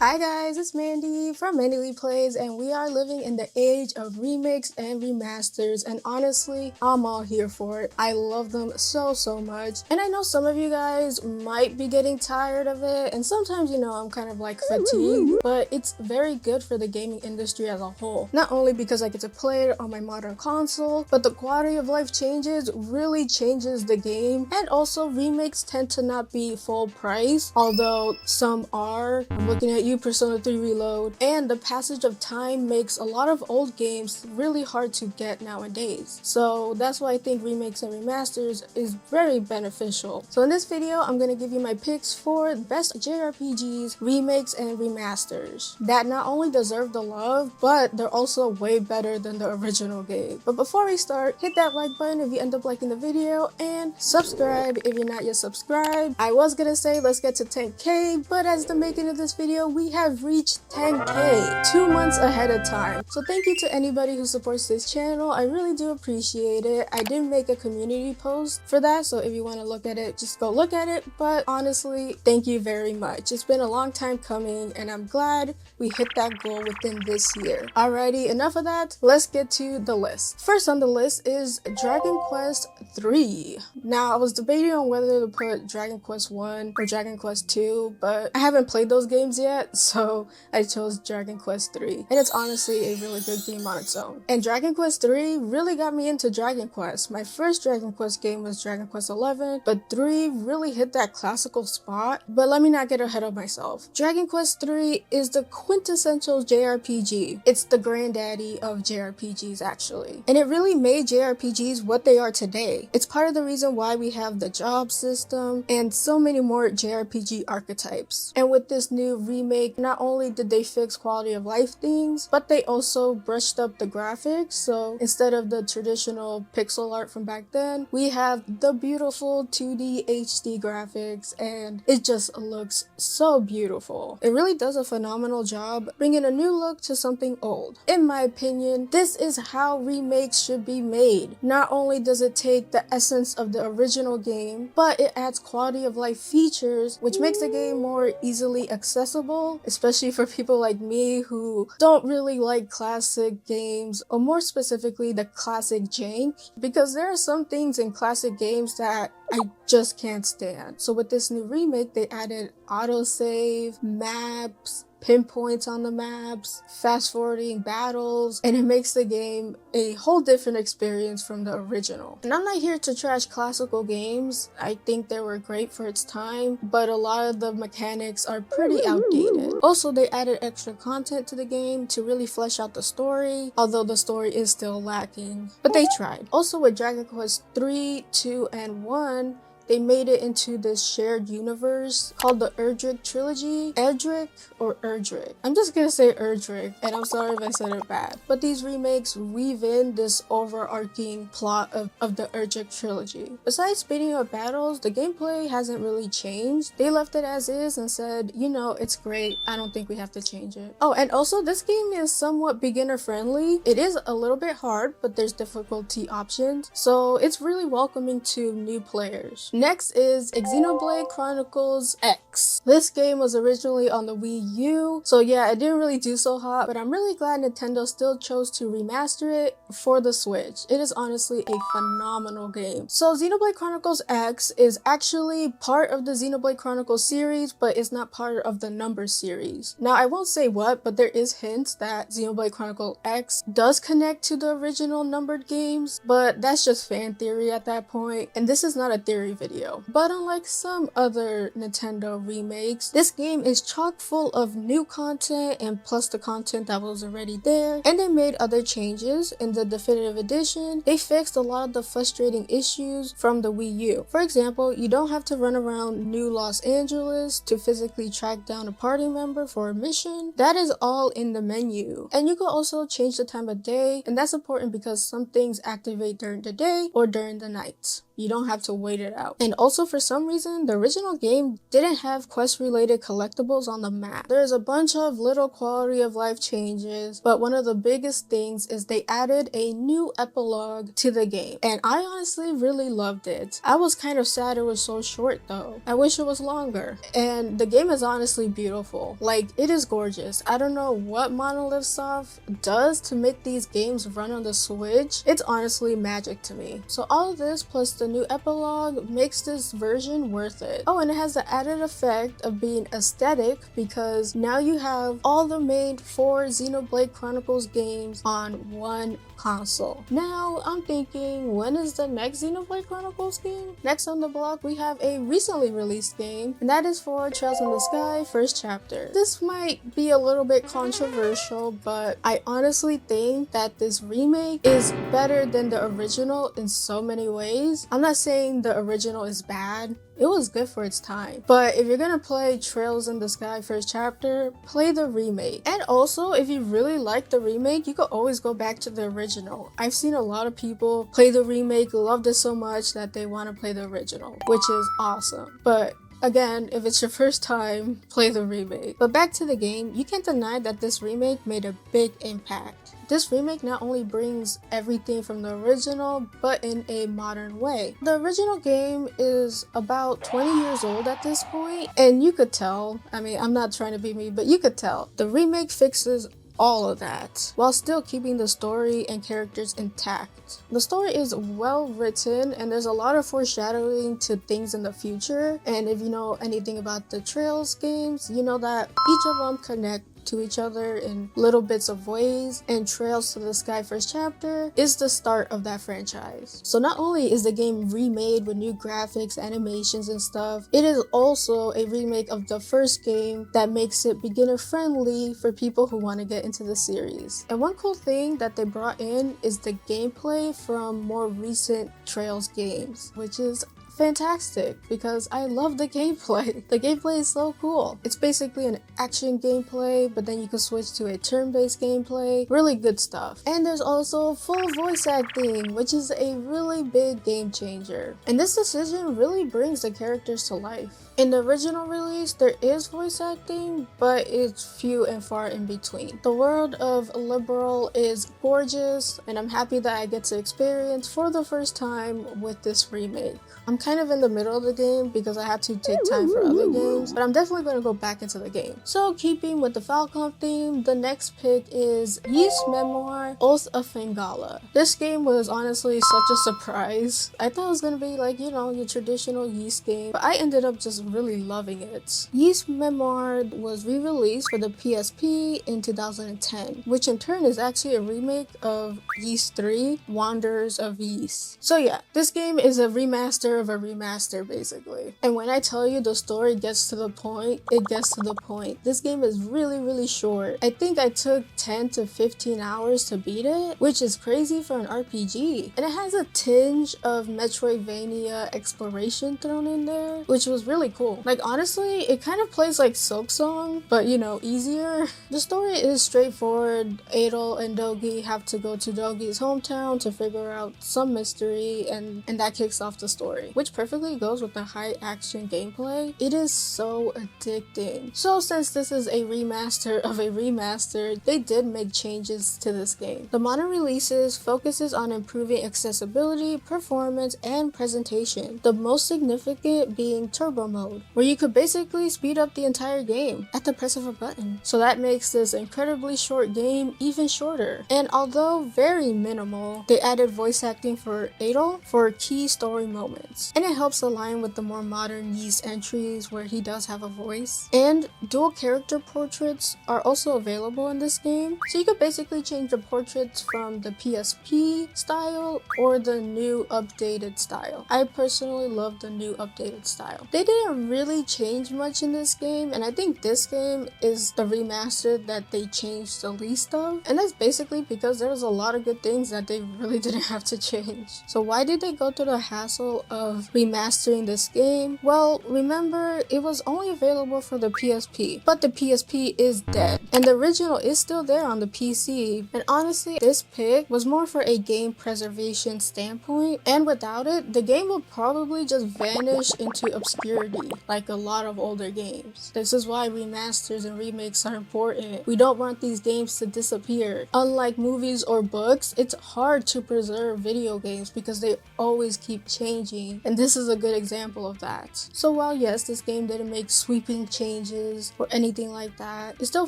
Hi guys, it's Mandy from Mandyleeplays, and we are living in the age of remakes and remasters, and honestly, I'm all here for it. I love them so much, and I know some of you guys might be getting tired of it, and sometimes, I'm kind of like fatigued, but it's very good for the gaming industry as a whole. Not only because I get to play it on my modern console, but the quality of life changes really changes the game, and also remakes tend to not be full price, although some are. I'm looking at you, Persona 3 Reload, and the passage of time makes a lot of old games really hard to get nowadays. So that's why I think remakes and remasters is very beneficial. So in this video, I'm gonna give you my picks for best JRPGs, remakes, and remasters that not only deserve the love, but they're also way better than the original game. But before we start, hit that like button if you end up liking the video, and subscribe if you're not yet subscribed. I was gonna say let's get to 10K, but as the making of this video, we have reached 10K 2 months ahead of time. So thank you to anybody who supports this channel. I really do appreciate it. I did make a community post for that, so if you want to look at it, just go look at it. But honestly, thank you very much. It's been a long time coming, and I'm glad we hit that goal within this year. Alrighty, enough of that. Let's get to the list. First on the list is Dragon Quest III. Now, I was debating on whether to put Dragon Quest 1 or Dragon Quest 2, but I haven't played those games yet, so I chose Dragon Quest III. And it's honestly a really good game on its own. And Dragon Quest III really got me into Dragon Quest. My first Dragon Quest game was Dragon Quest XI, but 3 really hit that classical spot. But let me not get ahead of myself. Dragon Quest III is the quintessential JRPG. It's the granddaddy of JRPGs, actually. And it really made JRPGs what they are today. It's part of the reason why we have the job system and so many more JRPG archetypes. And with this new remake, not only did they fix quality of life things, but they also brushed up the graphics. So instead of the traditional pixel art from back then, we have the beautiful 2D HD graphics, and it just looks so beautiful. It really does a phenomenal job bringing a new look to something old. In my opinion, this is how remakes should be made. Not only does it take the essence of the original game, but it adds quality of life features, which makes the game more easily accessible, especially for people like me who don't really like classic games, or more specifically the classic jank, because there are some things in classic games that I just can't stand. So with this new remake, they added autosave, maps, pinpoints on the maps, fast forwarding battles, and it makes the game a whole different experience from the original. And I'm not here to trash classical games. I think they were great for its time, but a lot of the mechanics are pretty outdated. Also, they added extra content to the game to really flesh out the story, although the story is still lacking, but they tried. Also, with Dragon Quest 3, 2, and 1, they made it into this shared universe called the Erdrick Trilogy. Erdrick or Erdrick? I'm just gonna say Erdrick, and I'm sorry if I said it bad. But these remakes weave in this overarching plot of the Erdrick Trilogy. Besides speeding up battles, the gameplay hasn't really changed. They left it as is and said, it's great. I don't think we have to change it. Oh, and also this game is somewhat beginner friendly. It is a little bit hard, but there's difficulty options, so it's really welcoming to new players. Next is Xenoblade Chronicles X. This game was originally on the Wii U, so yeah, it didn't really do so hot, but I'm really glad Nintendo still chose to remaster it for the Switch. It is honestly a phenomenal game. So Xenoblade Chronicles X is actually part of the Xenoblade Chronicles series, but it's not part of the number series. Now, I won't say what, but there is hints that Xenoblade Chronicles X does connect to the original numbered games, but that's just fan theory at that point, and this is not a theory video. But unlike some other Nintendo remakes, this game is chock full of new content and plus the content that was already there, and they made other changes. In the definitive edition, they fixed a lot of the frustrating issues from the Wii U. For example, you don't have to run around New Los Angeles to physically track down a party member for a mission. That is all in the menu. And you can also change the time of day, and that's important because some things activate during the day or during the night. You don't have to wait it out. And also for some reason, the original game didn't have quest related collectibles on the map. There's a bunch of little quality of life changes, but one of the biggest things is they added a new epilogue to the game. And I honestly really loved it. I was kind of sad it was so short though. I wish it was longer. And the game is honestly beautiful. Like, it is gorgeous. I don't know what Monolith Soft does to make these games run on the Switch. It's honestly magic to me. So all of this plus the new epilogue makes this version worth it. Oh, and it has the added effect of being aesthetic because now you have all the main 4 Xenoblade Chronicles games on one console. Now I'm thinking, when is the next Xenoblade Chronicles game? Next on the block we have a recently released game, and that is for Trails in the Sky First Chapter. This might be a little bit controversial, but I honestly think that this remake is better than the original in so many ways. I'm not saying the original is bad. It was good for its time. But if you're gonna play Trails in the Sky First Chapter, play the remake. And also, if you really like the remake, you could always go back to the original. I've seen a lot of people play the remake, loved it so much that they want to play the original, which is awesome. But again, if it's your first time, play the remake. But back to the game, you can't deny that this remake made a big impact. This remake not only brings everything from the original, but in a modern way. The original game is about 20 years old at this point, and you could tell, I mean, I'm not trying to be mean, but you could tell. The remake fixes all of that while still keeping the story and characters intact. The story is well written and there's a lot of foreshadowing to things in the future, and if you know anything about the Trails games, you know that each of them connect to each other in little bits of ways, and Trails to the Sky First Chapter is the start of that franchise. So not only is the game remade with new graphics, animations and stuff, it is also a remake of the first game that makes it beginner friendly for people who want to get into the series. And one cool thing that they brought in is the gameplay from more recent Trails games, which is fantastic because I love the gameplay. The gameplay is so cool. It's basically an action gameplay, but then you can switch to a turn-based gameplay. Really good stuff. And there's also full voice acting, which is a really big game changer. And this decision really brings the characters to life. In the original release, there is voice acting, but it's few and far in between. The world of Liberal is gorgeous, and I'm happy that I get to experience for the first time with this remake. I'm kind of in the middle of the game because I had to take time for other games, but I'm definitely going to go back into the game. So keeping with the Falcon theme, the next pick is Ys Memoire, Oath of Felghana. This game was honestly such a surprise. I thought it was going to be like, you know, your traditional Ys game, but I ended up just really loving it. Ys Memoire was re-released for the PSP in 2010, which in turn is actually a remake of Ys 3, Wanderers of Ys. So yeah, this game is a remaster of a remaster basically. And when I tell you the story gets to the point, it gets to the point. This game is really short. I think I took 10 to 15 hours to beat it, which is crazy for an RPG. And it has a tinge of Metroidvania exploration thrown in there, which was really cool. Like honestly, it kind of plays like Silksong, but you know, easier. The story is straightforward. Adol and Dogi have to go to Dogi's hometown to figure out some mystery, and that kicks off the story, which perfectly goes with the high action gameplay. It is so addicting. So since this is a remaster of a remaster, they did make changes to this game. The modern releases focuses on improving accessibility, performance, and presentation. The most significant being turbo mode, where you could basically speed up the entire game at the press of a button. So that makes this incredibly short game even shorter. And although very minimal, they added voice acting for Adol for key story moments. And it helps align with the more modern Ys entries where he does have a voice. And dual character portraits are also available in this game. So you could basically change the portraits from the PSP style or the new updated style. I personally love the new updated style. They didn't didn't really change much in this game, and I think this game is the remaster that they changed the least of, and that's basically because there was a lot of good things that they really didn't have to change. So why did they go through the hassle of remastering this game? Well, remember, it was only available for the PSP, but the PSP is dead, and the original is still there on the PC, and honestly, this pick was more for a game preservation standpoint, and without it, the game will probably just vanish into obscurity, like a lot of older games. This is why remasters and remakes are important. We don't want these games to disappear. Unlike movies or books, it's hard to preserve video games because they always keep changing, and this is a good example of that. So while yes, this game didn't make sweeping changes or anything like that, it still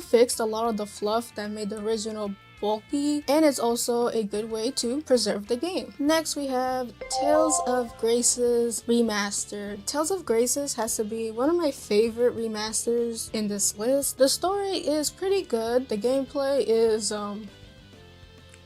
fixed a lot of the fluff that made the original bulky, and it's also a good way to preserve the game. Next we have Tales of Graces Remastered. Tales of Graces has to be one of my favorite remasters in this list. The story is pretty good. The gameplay is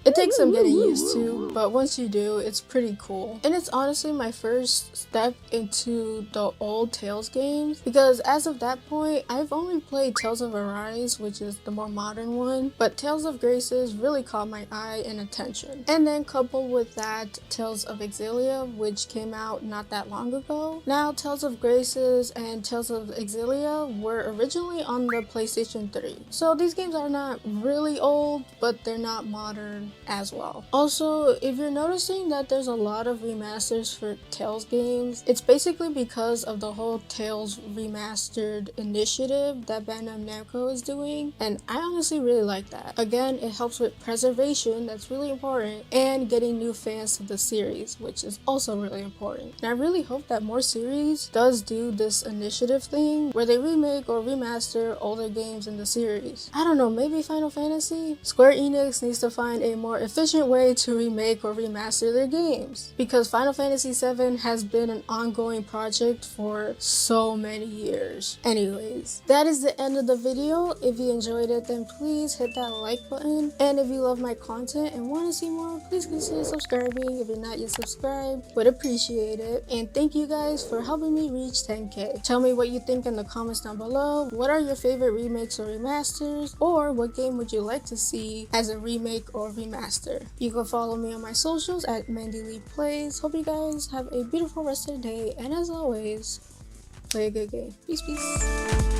it takes some getting used to, but once you do, it's pretty cool. And it's honestly my first step into the old Tales games, because as of that point, I've only played Tales of Arise, which is the more modern one, but Tales of Graces really caught my eye and attention. And then coupled with that, Tales of Exilia, which came out not that long ago. Now, Tales of Graces and Tales of Exilia were originally on the PlayStation 3. So these games are not really old, but they're not modern as well. Also, if you're noticing that there's a lot of remasters for Tales games, it's basically because of the whole Tales Remastered initiative that Bandai Namco is doing, and I honestly really like that. Again, it helps with preservation, that's really important, and getting new fans to the series, which is also really important. And I really hope that more series does do this initiative thing where they remake or remaster older games in the series. I don't know, maybe Final Fantasy? Square Enix needs to find a more efficient way to remake or remaster their games, because Final Fantasy VII has been an ongoing project for so many years. Anyways, that is the end of the video. If you enjoyed it, then please hit that like button, and if you love my content and want to see more, please consider subscribing. If you're not yet subscribed, would appreciate it. And thank you guys for helping me reach 10k. Tell me what you think in the comments down below. What are your favorite remakes or remasters, or what game would you like to see as a remake or remaster? You can follow me on my socials at Mandyleeplays. Hope you guys have a beautiful rest of the day, and as always, play a good game. Peace, peace.